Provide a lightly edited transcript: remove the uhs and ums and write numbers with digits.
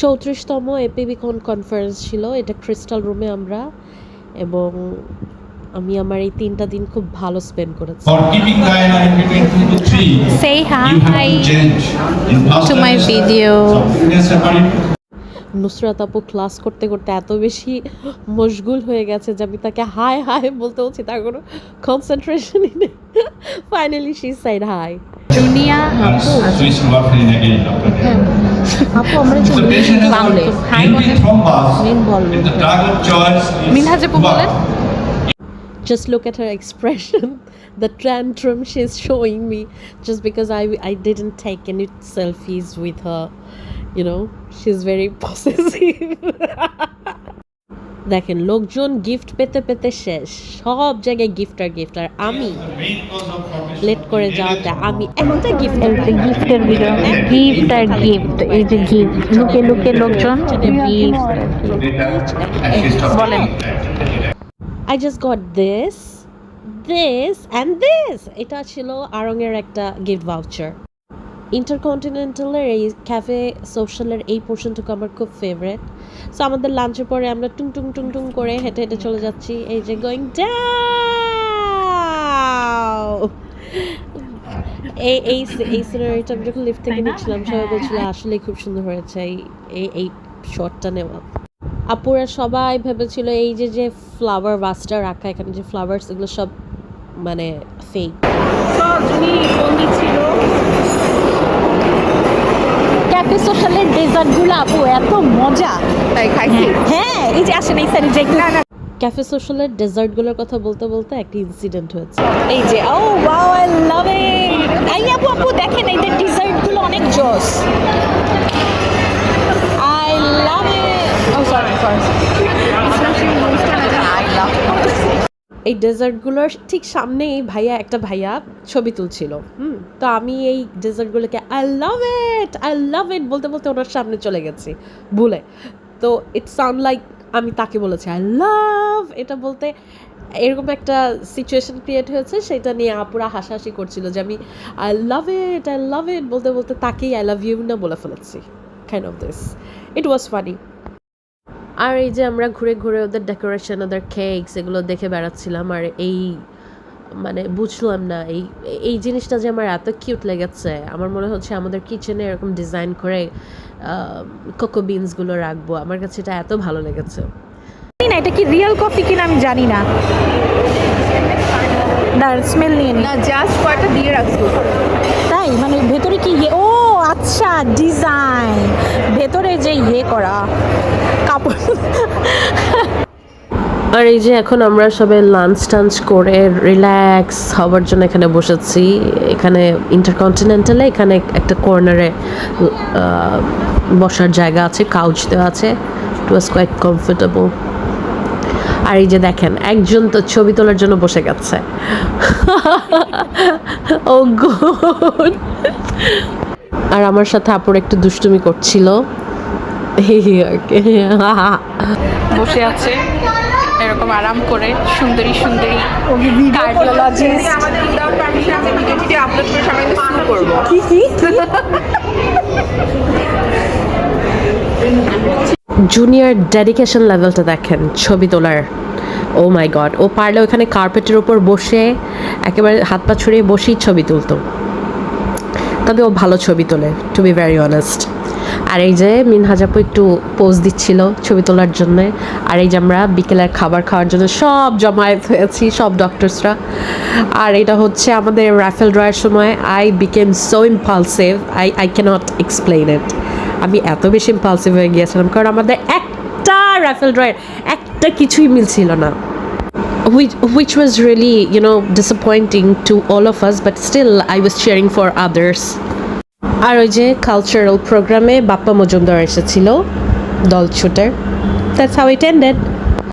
34তম এপিবিকন conference ছিল, এটা crystal রুমে আমরা, এবং আমি আমার এই 3টা দিন খুব ভালো স্পেন্ড করেছি। Say hi to my video. Nusrat আপু ক্লাস করতে করতে এত বেশি মশগুল হয়ে গেছে যে আমি তাকে হাই হাই বলতে বলছি, তার কোনো কনসেন্ট্রেশনই নেই। Finally she said hi. Junia আপু আমরা হাই বলেন, মিনহাজ আপু বলেন। Just look at her expression, the tantrum she's showing me just because I didn't take any selfies with her. You know, she's very possessive. দেখেন লোকজন গিফট পেতে পেতে শেষ, সব জায়গায় গিফট আর আমি লেট করে যাওয়াতে আমি একটা গিফটের ভিডিও, গিফট আর গিফট, এই যে গিফট লুকে লুকে লোকজন বলেন। I just got this and this. এটা ছিল আরঙের একটা গিফট ভাউচার। ইন্টারকন্টিনেন্টালের এই ক্যাফে সোশ্যালের এই পোর্শনটুকু আমার খুব ফেভারিট। সো আমাদের লাঞ্চের পরে আমরা টুং টুং টুং টুং করে হেঁটে হেঁটে চলে যাচ্ছি, এই যে গোয়িং ডাউন। এই সিনারিটা আমি যখন লিফট থেকে নিচ্ছিলাম সবাই বলছিল আসলে খুব সুন্দর হয়েছে এই শটটা নেওয়া। আপুরা সবাই ভেবেছিল এই যে ফ্লাওয়ার ভাসটা রাখা, এখানে যে ফ্লাওয়ার্স এগুলো সব মানে ফেক। ক্যাফে সোশ্যালের ডেজার্টগুলো আপু এত মজা, তাই খাইছি। হ্যাঁ এই যে আসেন এই সাইডে যাই। ক্যাফে সোশ্যালের ডেজার্টগুলোর কথা বলতে বলতে একটা ইনসিডেন্ট হয়েছে। এই যে ও ওয়াও আই লাভ ইট। এই আপু দেখেন এই ডেজার্টগুলো অনেক জোস। I love it. O sorry এই ডেজার্টগুলোর ঠিক সামনেই একটা ভাইয়া ছবি তুলছিল। তো আমি এই ডেজার্টগুলোকে আই লাভ ইট বলতে বলতে ওনার সামনে চলে গেছি ভুলে। তো ইট সাউন্ড লাইক আমি তাকে বলেছি আই লাভ এটা বলতে, এরকম একটা সিচুয়েশন ক্রিয়েট হয়েছে, সেটা নিয়ে আপুরা হাসাহাসি করছিল যে আমি আই লাভ ইট বলতে বলতে তাকেই আই লাভ ইউ না বলে ফেলেছি। Kind of this, it was funny. আর এই যে আমরা ঘুরে ঘুরে ওদের ডেকোরেশন, ওদের কেকস এগুলো দেখে বেড়াচ্ছিলাম, আর এই মানে বুঝলাম না এই জিনিসটা যে আমার এত কিউট লেগেছে। আমার মনে হচ্ছে আমাদের কিচেনে এরকম ডিজাইন করে কোকো বিনসগুলো রাখবো, আমার কাছে এটা এত ভালো লেগেছে। না এটা কি রিয়েল কফি কিনা আমি জানি না, স্মেল নিয়ে না জাস্ট কয়টা দিয়ে রাখছো তাই, মানে ভেতরে কি ও আচ্ছা ডিজাইন, ভেতরে যে করা কাপড়। আর এই যে এখন আমরা সবাই লাঞ্চ করে রিল্যাক্স হওয়ার জন্য এখানে বসেছি। এখানে ইন্টারকন্টিনেন্টালে এখানে একটা কর্নারে বসার জায়গা আছে, কাউচ দেওয়া আছে, ইট ওয়াজ কোয়াইট কমফোর্টেবল। আর এই যে দেখেন একজন তো ছবি তোলার জন্য বসে গেছে। ও গড। আর আমার সাথে আপুর একটু দুষ্টুমি করছিল, বসে আছে এরকম আরাম করে সুন্দরী কার্ডিওলজিস্ট। জুনিয়র ডেডিকেশন লেভেলটা দেখেন ছবি তোলার। ও মাই গড, ও পারলে ওখানে কার্পেটের উপর বসে একেবারে হাত পা ছড়িয়ে বসেই ছবি তুলতো, তবে ও ভালো ছবি তোলে টু বি ভেরি অনেস্ট। আর এই যে মিনহাজ আপু একটু পোজ দিচ্ছিল ছবি তোলার জন্য। আর এই যে আমরা বিকেলের খাবার খাওয়ার জন্য সব জমায়েত হয়েছি, সব ডক্টরসরা। আর এটা হচ্ছে আমাদের রাফেল ড্রয়ের সময় I became so impulsive, I cannot explain it. আমি এত বেশি ইম্পালসিভ হয়ে গিয়েছিলাম কারণ আমাদের একটা রাফেল ড্রয়ের একটা কিছুই মিলছিল না, which was really disappointing to all of us, but still I was cheering for others. আর ওই যে কালচারাল প্রোগ্রামে বাপ্পা মজুমদার এসেছিল দল ছুটের। That's how it ended.